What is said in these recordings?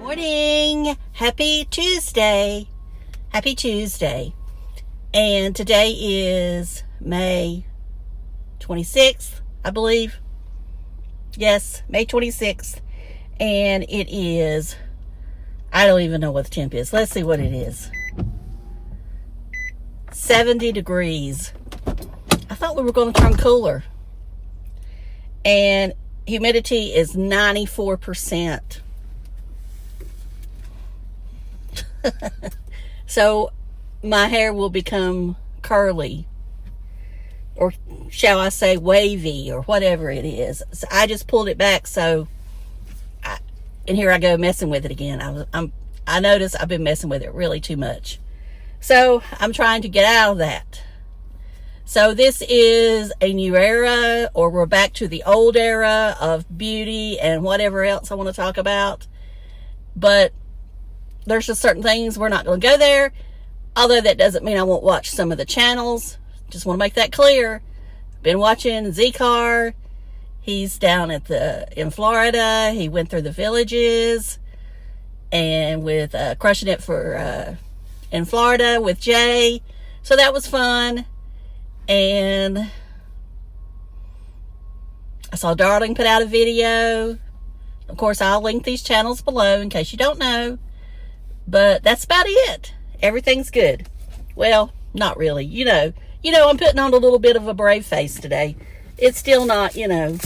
Morning. Happy Tuesday. Happy Tuesday. And today is May 26th, I believe. Yes, May 26th. And it is, I don't even know what the temp is. Let's see what it is. 70 degrees. I thought we were going to turn cooler. And humidity is 94%. So my hair will become curly, or shall I say wavy, or whatever it is. So I just pulled it back, and here I go messing with it again. I notice I've been messing with it really too much. So I'm trying to get out of that. So this is a new era, or we're back to the old era of beauty and whatever else I want to talk about. But there's just certain things we're not going to go there. Although that doesn't mean I won't watch some of the channels. Just want to make that clear. Been watching Z-Car. He's down in Florida. He went through the villages. And with Crushing It in Florida with Jay. So that was fun. And I saw Darling put out a video. Of course, I'll link these channels below in case you don't know. But that's about it. Everything's good. Well, not really. You know, I'm putting on a little bit of a brave face today. It's still not, the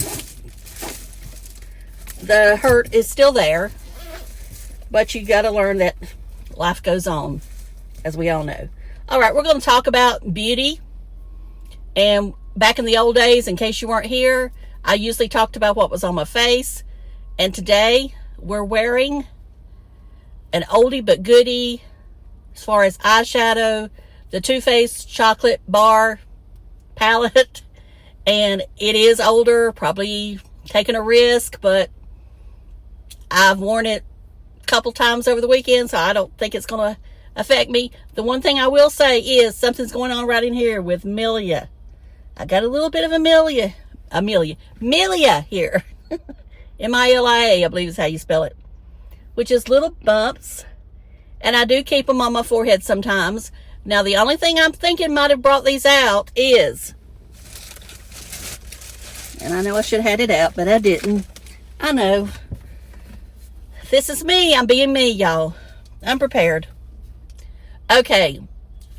hurt is still there. But you got to learn that life goes on, as we all know. All right, we're going to talk about beauty. And back in the old days, in case you weren't here, I usually talked about what was on my face. And today, we're wearing an oldie but goodie as far as eyeshadow, the Too Faced chocolate bar palette. And it is older, probably taking a risk, but I've worn it a couple times over the weekend, so I don't think it's going to affect me. The one thing I will say is something's going on right in here with Milia. I got a little bit of Milia here. M-I-L-I-A, I believe is how you spell it. Which is little bumps. And I do keep them on my forehead sometimes. Now, the only thing I'm thinking might have brought these out is, and I know I should have had it out, but I didn't. I know. This is me. I'm being me, y'all. I'm prepared. Okay.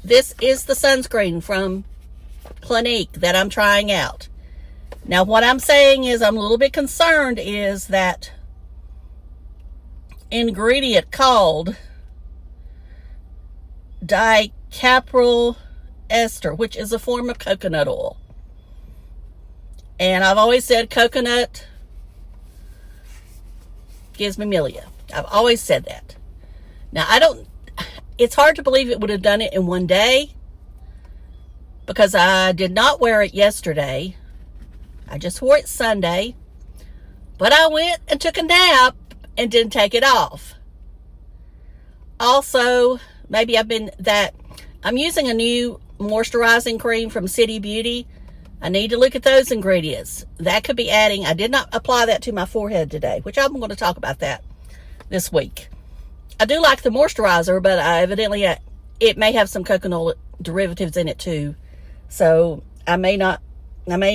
This is the sunscreen from Clinique that I'm trying out. Now, what I'm saying is I'm a little bit concerned is that ingredient called dicapryl ester, which is a form of coconut oil. And I've always said coconut gives me Milia. I've always said that. Now, it's hard to believe it would have done it in one day because I did not wear it yesterday. I just wore it Sunday. But I went and took a nap and didn't take it off. Also, maybe I'm using a new moisturizing cream from City Beauty. I need to look at those ingredients. That could be adding. I did not apply that to my forehead today, which I'm going to talk about that this week. I do like the moisturizer, but evidently it may have some coconut derivatives in it too. So I may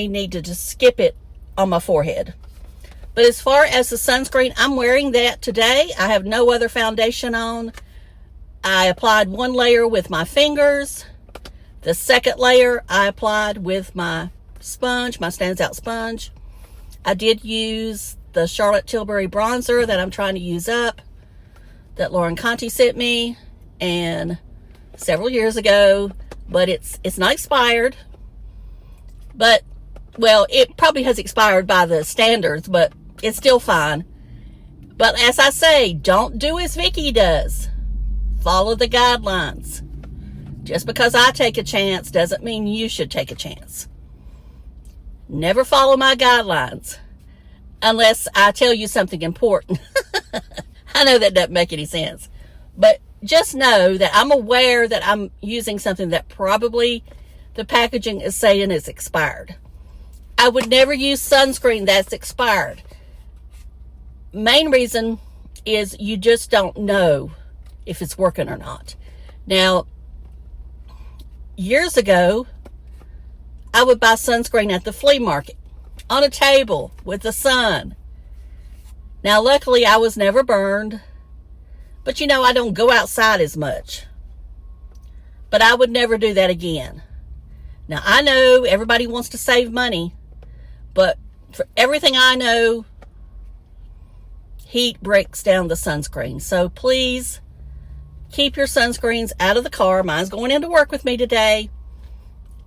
need to just skip it on my forehead. But as far as the sunscreen, I'm wearing that today. I have no other foundation on. I applied one layer with my fingers. The second layer I applied with my sponge, my Stands Out sponge. I did use the Charlotte Tilbury bronzer that I'm trying to use up, that Lauren Conti sent me, and several years ago, but it's not expired. But, well, it probably has expired by the standards, but it's still fine. But as I say, don't do as Vicky does. Follow the guidelines. Just because I take a chance doesn't mean you should take a chance. Never follow my guidelines unless I tell you something important. I know that doesn't make any sense. But just know that I'm aware that I'm using something that probably the packaging is saying is expired. I would never use sunscreen that's expired. Main reason is you just don't know if it's working or not. Now, years ago, I would buy sunscreen at the flea market on a table with the sun. Now, luckily, I was never burned, but I don't go outside as much. But I would never do that again. Now, I know everybody wants to save money, but for everything I know, heat breaks down the sunscreen. So please keep your sunscreens out of the car. Mine's going into work with me today.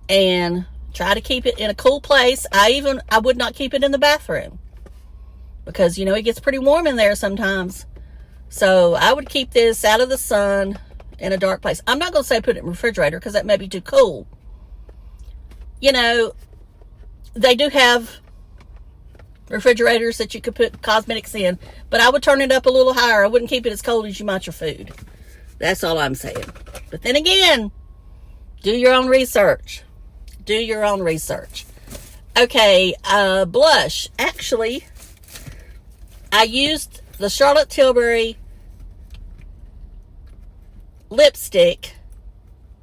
And try to keep it in a cool place. I would not keep it in the bathroom, because it gets pretty warm in there sometimes. So I would keep this out of the sun in a dark place. I'm not going to say put it in the refrigerator, because that may be too cool. They do have refrigerators that you could put cosmetics in, but I would turn it up a little higher. I wouldn't keep it as cold as you might your food. That's all I'm saying. But then again, do your own research. Do your own research. Okay, blush. Actually, I used the Charlotte Tilbury lipstick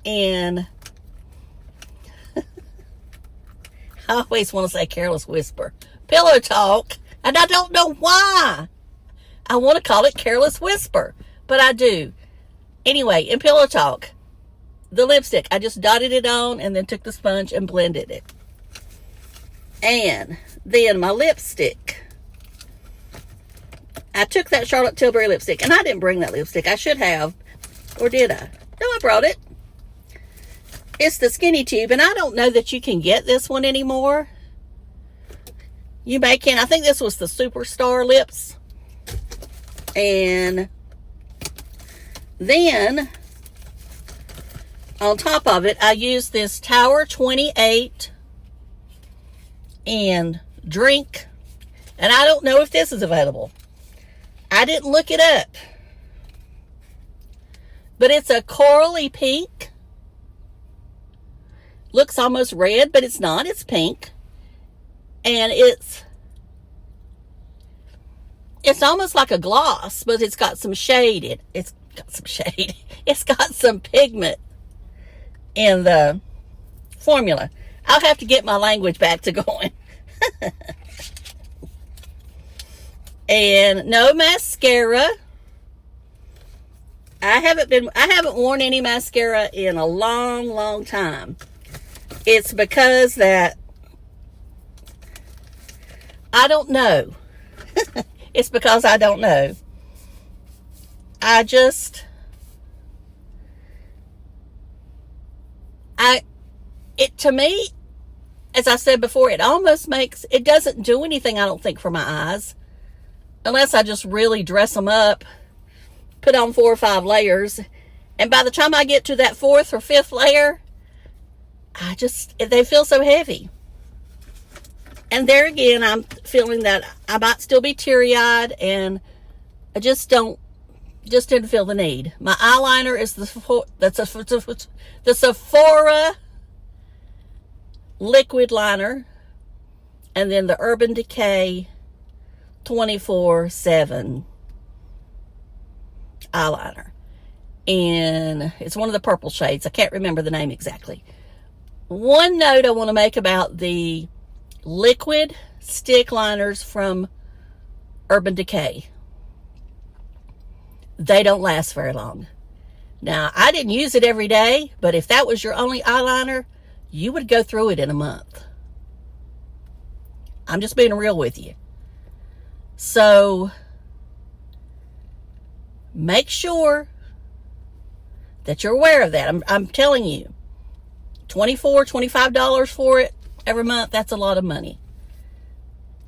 in I always want to say Careless Whisper. Pillow Talk. And I don't know why I want to call it Careless Whisper, but I do. Anyway, in Pillow Talk, the lipstick, I just dotted it on and then took the sponge and blended it. And then my lipstick, I took that Charlotte Tilbury lipstick, and I didn't bring that lipstick. I should have. Or did I? No, I brought it. It's the Skinny Tube, and I don't know that you can get this one anymore. You may can. I think this was the Superstar Lips. And then on top of it, I used this Tower 28 and Drink. And I don't know if this is available. I didn't look it up. But it's a corally pink. Looks almost red, but it's not. It's pink. And it's almost like a gloss, but it's got some shade in it. It's got some shade. It's got some pigment in the formula. I'll have to get my language back to going. And no mascara. I haven't worn any mascara in a long, long time. It's because that I don't know. It's because I don't know. To me, as I said before, it doesn't do anything, I don't think, for my eyes. Unless I just really dress them up, put on 4 or 5 layers. And by the time I get to that 4th or 5th layer, they feel so heavy. And there again, I'm feeling that I might still be teary-eyed, and I just didn't feel the need. My eyeliner is the Sephora liquid liner, and then the Urban Decay 24/7 eyeliner. And it's one of the purple shades. I can't remember the name exactly. One note I want to make about the liquid stick liners from Urban Decay. They don't last very long. Now, I didn't use it every day, but if that was your only eyeliner, you would go through it in a month. I'm just being real with you. So, make sure that you're aware of that. I'm telling you, $24, $25 for it every month, that's a lot of money.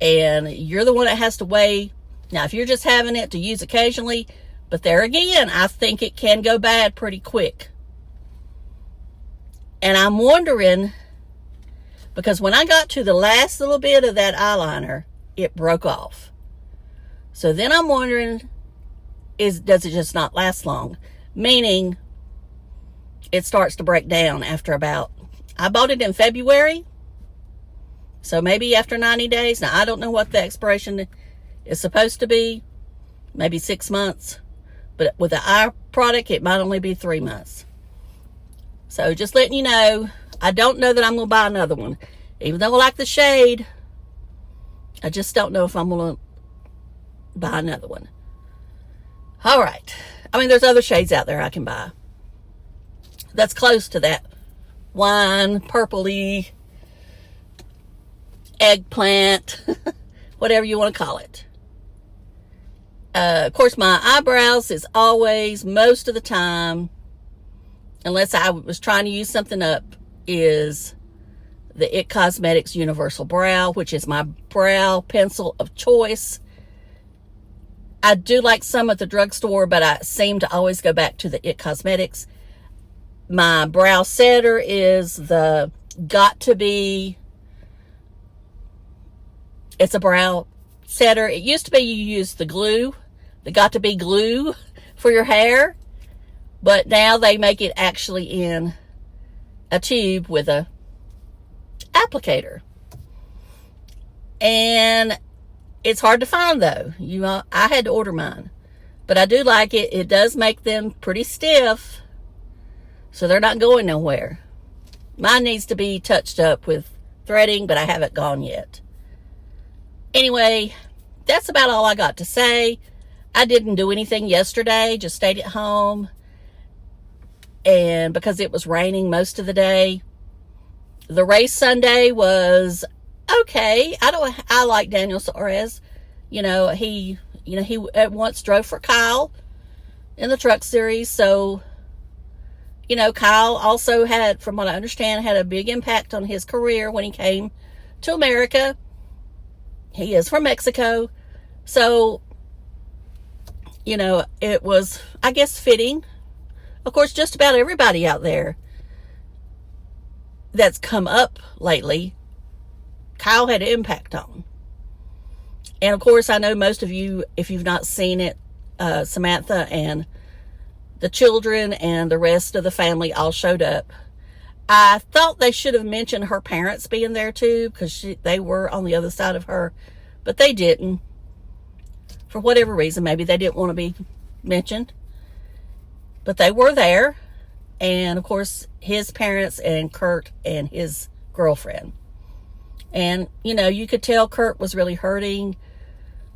And you're the one that has to weigh. Now, if you're just having it to use occasionally, but there again, I think it can go bad pretty quick. And I'm wondering, because when I got to the last little bit of that eyeliner, it broke off. So then I'm wondering, does it just not last long? Meaning, it starts to break down after I bought it in February. So maybe after 90 days. Now, I don't know what the expiration is supposed to be. maybe 6 months. But with the eye product, it might only be 3 months. So just letting you know, I don't know that I'm going to buy another one. Even though I like the shade, I just don't know if I'm going to buy another one. All right. I mean, there's other shades out there I can buy. That's close to that wine, purpley, eggplant, whatever you want to call it. Of course, my eyebrows is always, most of the time, unless I was trying to use something up, is the It Cosmetics Universal Brow, which is my brow pencil of choice. I do like some at the drugstore, but I seem to always go back to the It Cosmetics. My brow setter is the Got To Be. It's a brow setter. It used to be you use the glue, the Got To Be glue for your hair, but now they make it actually in a tube with a applicator. And it's hard to find, though. I had to order mine, but I do like it. It does make them pretty stiff, so they're not going nowhere. Mine needs to be touched up with threading, but I haven't gone yet. Anyway, that's about all I got to say. I didn't do anything yesterday, just stayed at home. And because it was raining most of the day, the race Sunday was okay. I like Daniel Suarez. He at once drove for Kyle in the truck series. So, Kyle also had, from what I understand, had a big impact on his career when he came to America. He is from Mexico. So, it was, I guess, fitting. Of course, just about everybody out there that's come up lately, Kyle had an impact on. And of course, I know most of you, if you've not seen it, Samantha and the children and the rest of the family all showed up. I thought they should have mentioned her parents being there too, because they were on the other side of her, but they didn't. For whatever reason, maybe they didn't want to be mentioned. But they were there. And of course, his parents and Kurt and his girlfriend. And, you could tell Kurt was really hurting.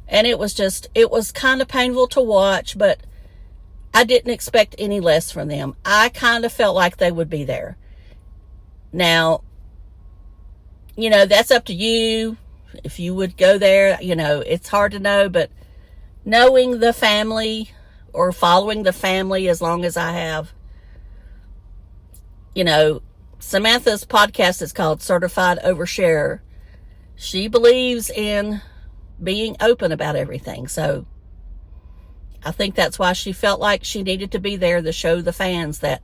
And it was kind of painful to watch, but I didn't expect any less from them. I kind of felt like they would be there. Now, that's up to you. If you would go there, it's hard to know, but knowing the family or following the family as long as I have, Samantha's podcast is called Certified Overshare. She believes in being open about everything. So I think that's why she felt like she needed to be there to show the fans that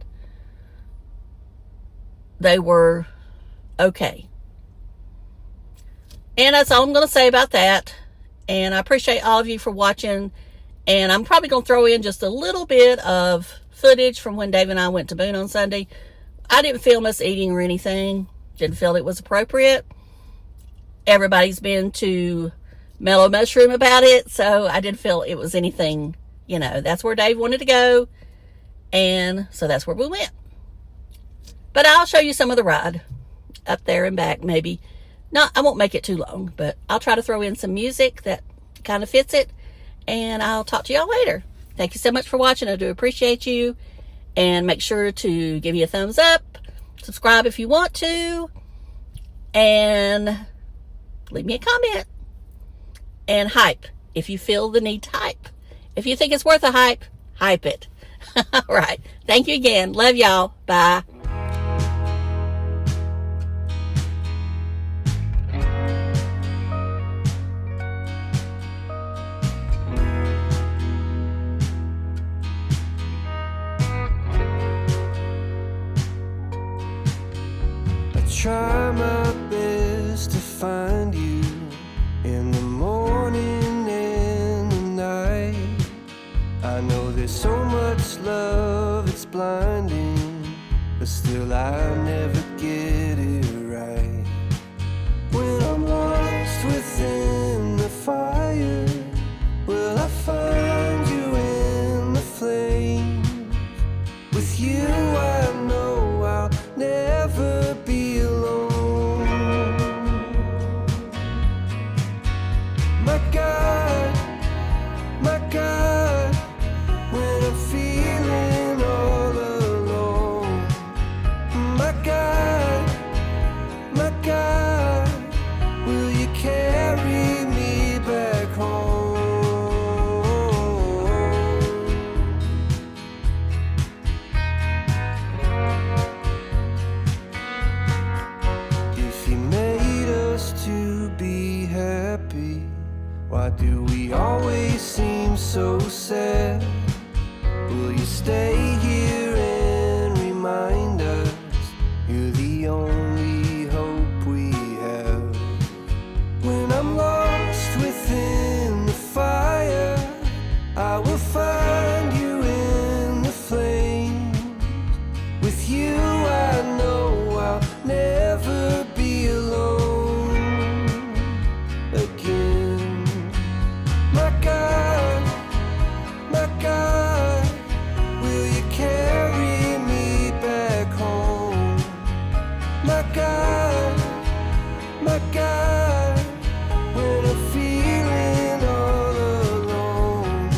they were okay. And that's all I'm going to say about that. And I appreciate all of you for watching. And I'm probably going to throw in just a little bit of footage from when Dave and I went to Boone on Sunday. I didn't film us eating or anything. Didn't feel it was appropriate. Everybody's been to Mellow Mushroom about it. So I didn't feel it was anything, that's where Dave wanted to go. And so that's where we went. But I'll show you some of the ride up there and back, maybe. No, I won't make it too long, but I'll try to throw in some music that kind of fits it. And I'll talk to y'all later. Thank you so much for watching. I do appreciate you. And make sure to give me a thumbs up. Subscribe if you want to. And leave me a comment. And hype if you feel the need to hype. If you think it's worth a hype, hype it. All right. Thank you again. Love y'all. Bye. Try my best to find you in the morning and the night. I know there's so much love, it's blinding, but do we always seem so sad? Will you stay here and remind us you're the only hope we have? When I'm lost within the fire, I will find you in the flames. With you I know I'll never be alone again. My God, will you carry me back home? My God, when I'm feeling all alone.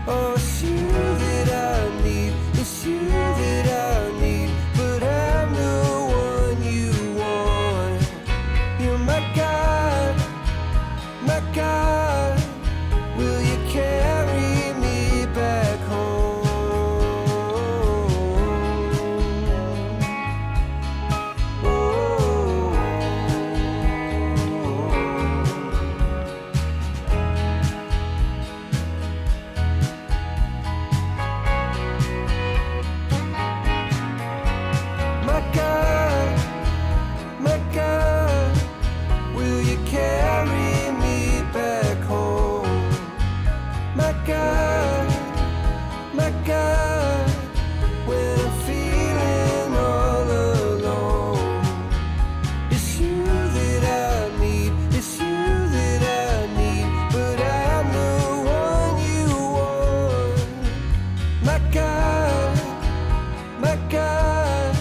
Oh, it's you that I need, it's you that I need, but I'm the one you want. You're my God, will you carry me back home? My God, will you carry me back home? My God, when I'm feeling all alone. It's you that I need, it's you that I need, but I'm the one you want. My God,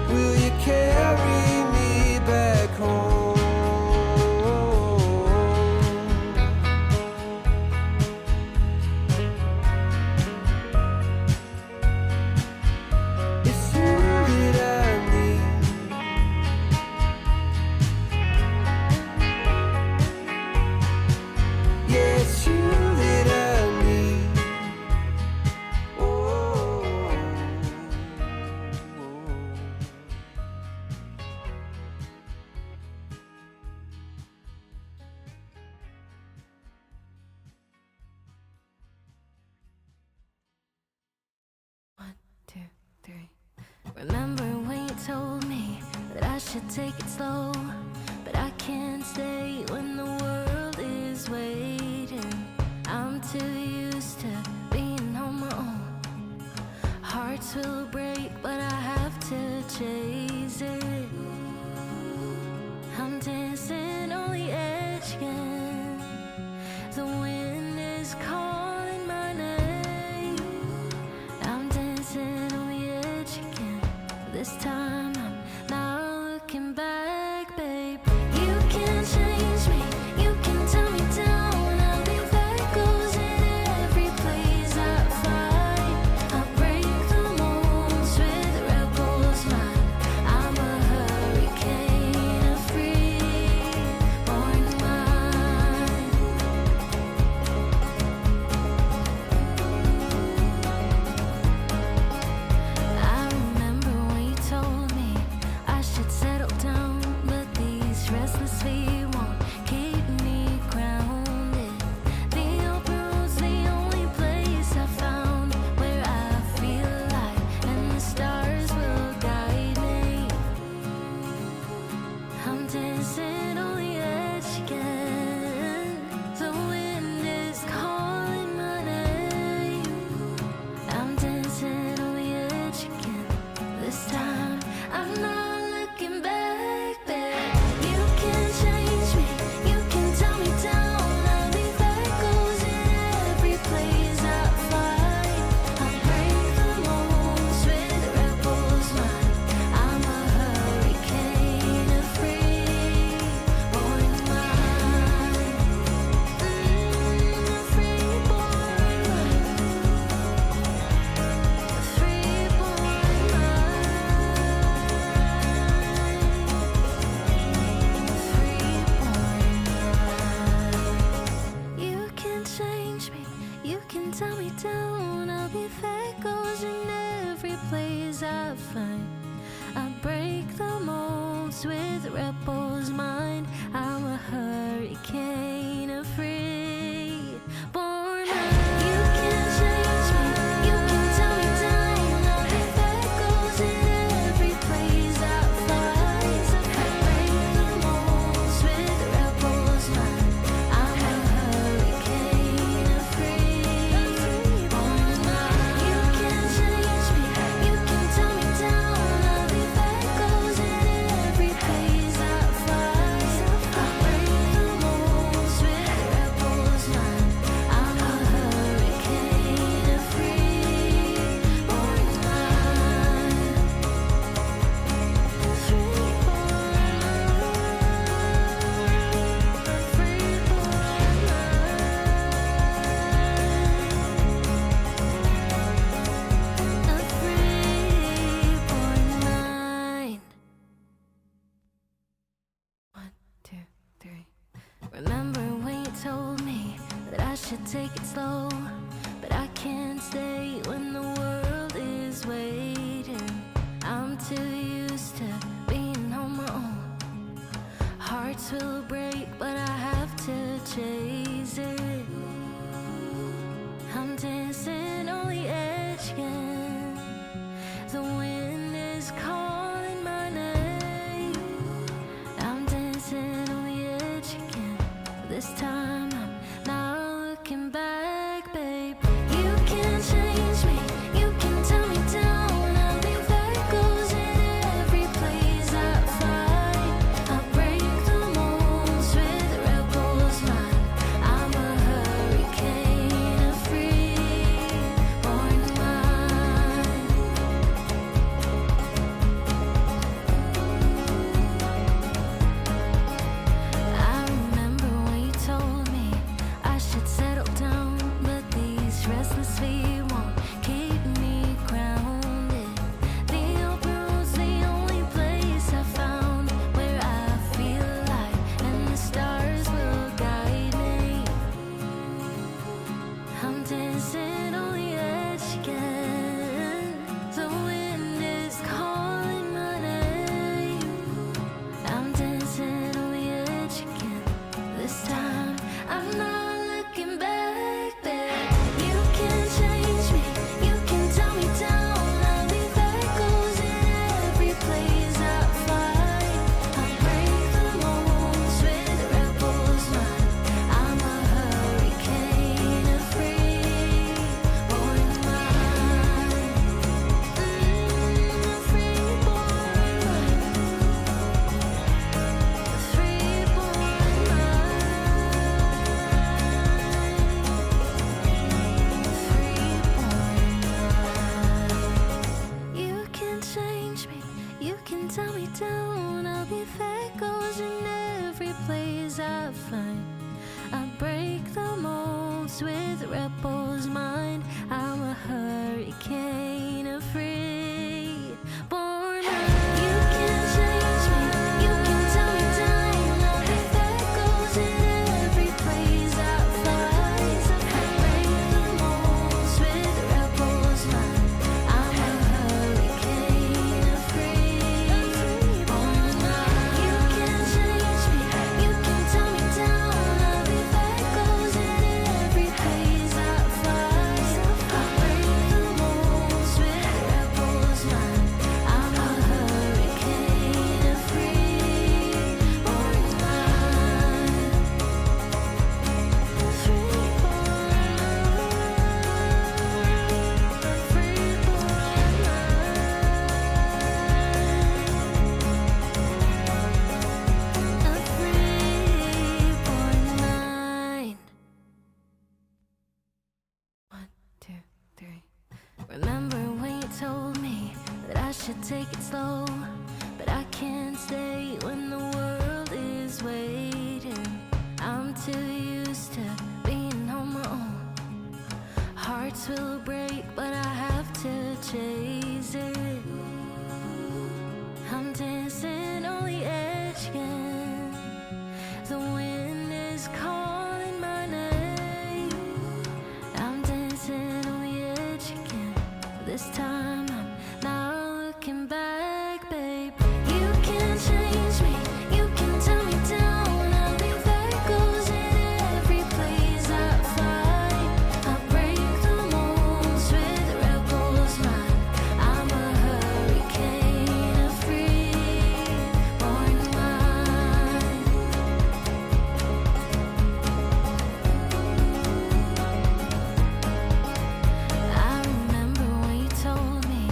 will you carry me back home? It's you that I need. Yeah, it's you that I need. Oh. One, two, three. Remember when you told me that I should take it slow, but I can't stay when the world is waiting. I'm too used to being on my own. Hearts will break, but I have to chase it. I'm dancing on the edge again. The wind is calling my name. I'm dancing on the edge again. This time I'm not looking back, babe. You can change me, you can tell me down. I'll be echoes in every place I find. I break the molds with rebels mind. I'm a hurricane of free born mind. I remember when you told me I should settle down, but these restless feet won't keep me grounded. The open road's the only place I found where I feel alive, and the stars will guide me. I'm dancing on the edge again. The wind is calling my name. I'm dancing on the edge again. This time I'm not looking back, babe. You can change three. Remember when you told me that I should take it slow, but I can't stay when the world is waiting. I'm too used to being on my own. Hearts will break, but I have to chase it. I'm dancing on the edge again. The wind is calling my name. I'm dancing on the edge again. This time I'm not looking back, babe. You can change me, you can tell me down. I'll leave echoes in every place I find. I'll break the molds with rebels mind. I'm a hurricane, a free-born mind. I remember when you told me I should settle down, but these restless feet won't keep me grounded. The open road's the only place I found where I feel alive, and the stars will guide me. I'm dancing on the edge again. The wind is calling my name. I'm dancing on the edge again. This time I'm not looking back, babe. You can change me, you can tell me down. I'll leave echoes in every place I find. I'll break the molds with rebels mind. I'm a hurricane, a free-born mind. A free-born mind. A free-born mind. You can change me, you can tell me down. I'll be echoes in every place I find. I break the molds with rebels mind. I'm a hurricane, a free-born mind. You can change me, you can tell me down. I'll be echoes in every place I find. I break the molds with rebels mind. I'm a hurricane, a free-born mind. You can change me, you can tell me down. I'll be echoes in every place I find. I break the molds with rebels mind. I'm a hurricane, a free-born mind. One, two, three. Remember when you told me that I should take it slow, but I can't stay when the world is waiting. I'm too used to being on my own. Hearts will break, but I have to chase it. I'm dancing on the edge again. The wind is calling my name. I'm dancing on the edge again. This time I'm not looking back, babe. You can change me, you can tell me down. I'll leave echoes in every place I find. I'll break the molds with rebels mind. I'm a hurricane, a free-born mind. I remember when you told me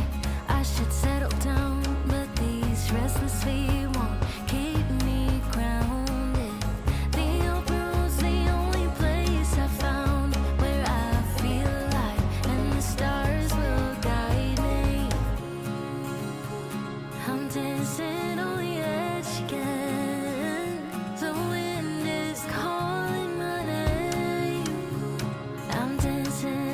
I should settle down, but these restless feet won't keep me grounded. The open road's the only place I found where I feel alive, and the stars will guide me. I'm dancing on the edge again. The wind is calling my name. I'm dancing